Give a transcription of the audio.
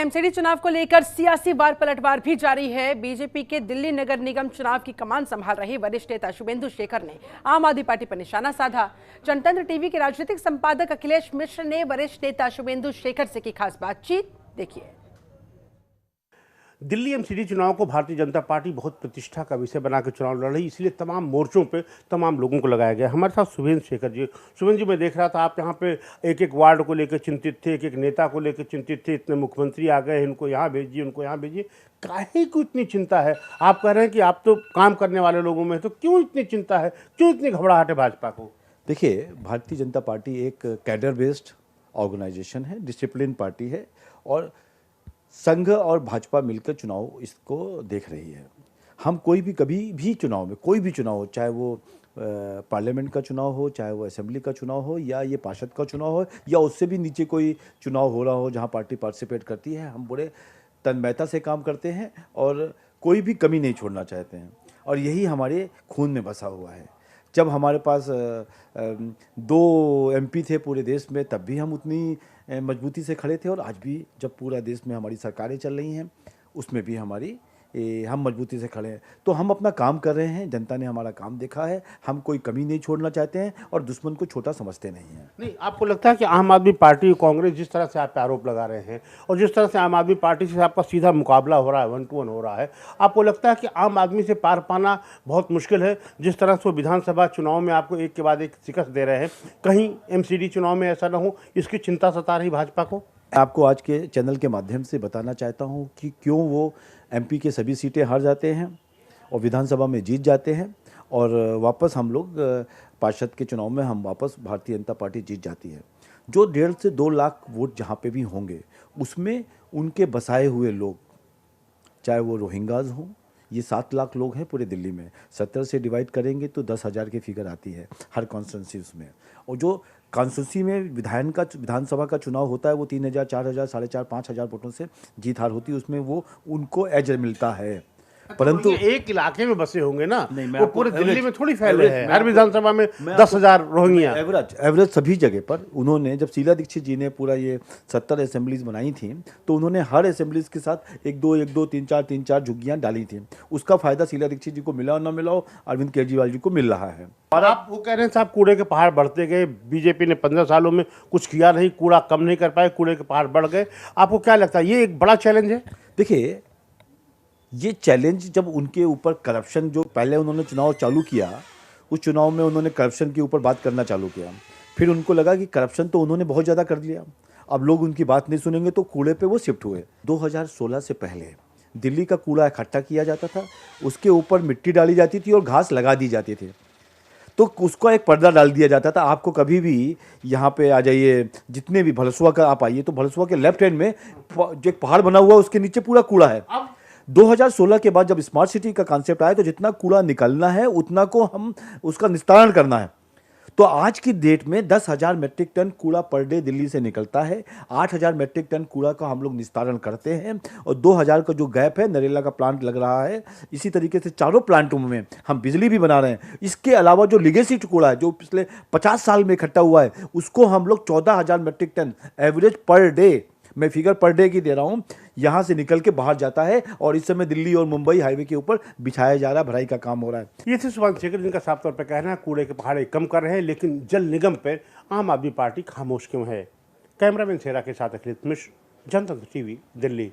MCD चुनाव को लेकर सियासी वार पलटवार भी जारी है। बीजेपी के दिल्ली नगर निगम चुनाव की कमान संभाल रहे वरिष्ठ नेता शुभेंदु शेखर ने आम आदमी पार्टी पर निशाना साधा। जनतंत्र टीवी के राजनीतिक संपादक अखिलेश मिश्र ने वरिष्ठ नेता शुभेंदु शेखर से की खास बातचीत, देखिए। दिल्ली एमसीडी चुनाव को भारतीय जनता पार्टी बहुत प्रतिष्ठा का विषय बनाकर चुनाव लड़ रही, इसलिए तमाम मोर्चों पे तमाम लोगों को लगाया गया। हमारे साथ शुभेंदु शेखर जी। शुभेंदु जी, मैं देख रहा था आप यहाँ पे एक एक वार्ड को लेकर चिंतित थे, एक एक नेता को लेकर चिंतित थे। इतने मुख्यमंत्री आ गए, इनको यहाँ भेजिए, उनको यहाँ भेजिए, काहे को इतनी चिंता है? आप कह रहे हैं कि आप तो काम करने वाले लोगों में, तो क्यों इतनी चिंता है, क्यों इतनी घबराहट है भाजपा को? देखिए, भारतीय जनता पार्टी एक कैडर बेस्ड ऑर्गेनाइजेशन है, डिसिप्लिन पार्टी है और संघ और भाजपा मिलकर चुनाव इसको देख रही है। हम कोई भी कभी भी चुनाव में, कोई भी चुनाव हो, चाहे वो पार्लियामेंट का चुनाव हो, चाहे वो असेंबली का चुनाव हो, या ये पार्षद का चुनाव हो, या उससे भी नीचे कोई चुनाव हो रहा हो जहां पार्टी पार्टिसिपेट करती है, हम बड़े तन्मयता से काम करते हैं और कोई भी कमी नहीं छोड़ना चाहते हैं। और यही हमारे खून में बसा हुआ है। जब हमारे पास 2 एमपी थे पूरे देश में, तब भी हम उतनी मजबूती से खड़े थे, और आज भी जब पूरा देश में हमारी सरकारें चल रही हैं, उसमें भी हम मजबूती से खड़े हैं। तो हम अपना काम कर रहे हैं, जनता ने हमारा काम देखा है, हम कोई कमी नहीं छोड़ना चाहते हैं और दुश्मन को छोटा समझते नहीं हैं। नहीं, आपको लगता है कि आम आदमी पार्टी, कांग्रेस जिस तरह से आप पे आरोप लगा रहे हैं और जिस तरह से आम आदमी पार्टी से आपका सीधा मुकाबला हो रहा है, 1 to 1 हो रहा है, आपको लगता है कि आम आदमी से पार पाना बहुत मुश्किल है? जिस तरह से वो विधानसभा चुनाव में आपको एक के बाद एक शिकस्त दे रहे हैं, कहीं एमसीडी चुनाव में ऐसा ना हो, इसकी चिंता सता रही भाजपा को? आपको आज के चैनल के माध्यम से बताना चाहता हूं कि क्यों वो एमपी के सभी सीटें हार जाते हैं और विधानसभा में जीत जाते हैं, और वापस हम लोग पार्षद के चुनाव में हम वापस भारतीय जनता पार्टी जीत जाती है। जो 1.5 से 2 लाख वोट जहां पे भी होंगे, उसमें उनके बसाए हुए लोग, चाहे वो रोहिंग्याज हों, ये 7 लाख लोग हैं पूरे दिल्ली में, 70 से डिवाइड करेंगे तो 10,000 की फिगर आती है हर कॉन्स्टिट्यूंसी में। और जो कॉन्स्टिट्यूंसी में विधानसभा का चुनाव होता है, वो 3,000, 4,000, 4,500, 5,000 वोटों से जीत हार होती है, उसमें वो उनको एज मिलता है। परंतु एक इलाके में बसे होंगे ना, नहीं, वो पूरे दिल्ली में थोड़ी फैले हैं। हर विधानसभा में 10,000 रोहिंग्या एवरेज सभी जगह पर। उन्होंने जब शीला दीक्षित जी ने पूरा ये 70 असेंबलीज बनाई थी, तो उन्होंने हर असेंबलीज के साथ 1-2, 3-4 झुग्गियां डाली थी। उसका फायदा शीला दीक्षित जी को मिला और ना मिला हो, अरविंद केजरीवाल जी को मिल रहा है। और आप वो कह रहे हैं साहब, कूड़े के पहाड़ बढ़ते गए, बीजेपी ने 15 सालों में कुछ किया नहीं, कूड़ा कम नहीं कर पाए, कूड़े के पहाड़ बढ़ गए। आपको क्या लगता है, ये एक बड़ा चैलेंज है? देखिए, ये चैलेंज जब उनके ऊपर करप्शन, जो पहले उन्होंने चुनाव चालू किया, उस चुनाव में उन्होंने करप्शन के ऊपर बात करना चालू किया, फिर उनको लगा कि करप्शन तो उन्होंने बहुत ज़्यादा कर लिया, अब लोग उनकी बात नहीं सुनेंगे, तो कूड़े पे वो शिफ्ट हुए। 2016 से पहले दिल्ली का कूड़ा इकट्ठा किया जाता था, उसके ऊपर मिट्टी डाली जाती थी और घास लगा दी जाती थी, तो उसका एक पर्दा डाल दिया जाता था। आपको कभी भी यहाँ पे आ जाइए, जितने भी भलसुआ का आप आइए, तो भलसुआ के लेफ्ट हैंड में जो एक पहाड़ बना हुआ है, उसके नीचे पूरा कूड़ा है। 2016 के बाद जब स्मार्ट सिटी का कॉन्सेप्ट आया, तो जितना कूड़ा निकलना है उतना को हम उसका निस्तारण करना है। तो आज की डेट में 10,000 मेट्रिक टन कूड़ा पर डे दिल्ली से निकलता है। 8,000 मेट्रिक टन कूड़ा का हम लोग निस्तारण करते हैं, और 2,000 का जो गैप है, नरेला का प्लांट लग रहा है। इसी तरीके से चारों प्लांटों में हम बिजली भी बना रहे हैं। इसके अलावा जो लिगेसी कूड़ा है, जो पिछले 50 साल में इकट्ठा हुआ है, उसको हम लोग 14,000 metric ton average per day, मैं फिगर पर डे की दे रहा हूं, यहां से निकल के बाहर जाता है, और इस समय दिल्ली और मुंबई हाईवे के ऊपर बिछाया जा रहा है, भराई का काम हो रहा है। ये थे शुभेंदु शेखर, जिनका साफ तौर पर कहना है कूड़े के पहाड़े कम कर रहे हैं, लेकिन जल निगम पर आम आदमी पार्टी खामोश क्यों है? कैमरामैन सेरा के साथ अखिलेश मिश्र, जनतंत्र टीवी, दिल्ली।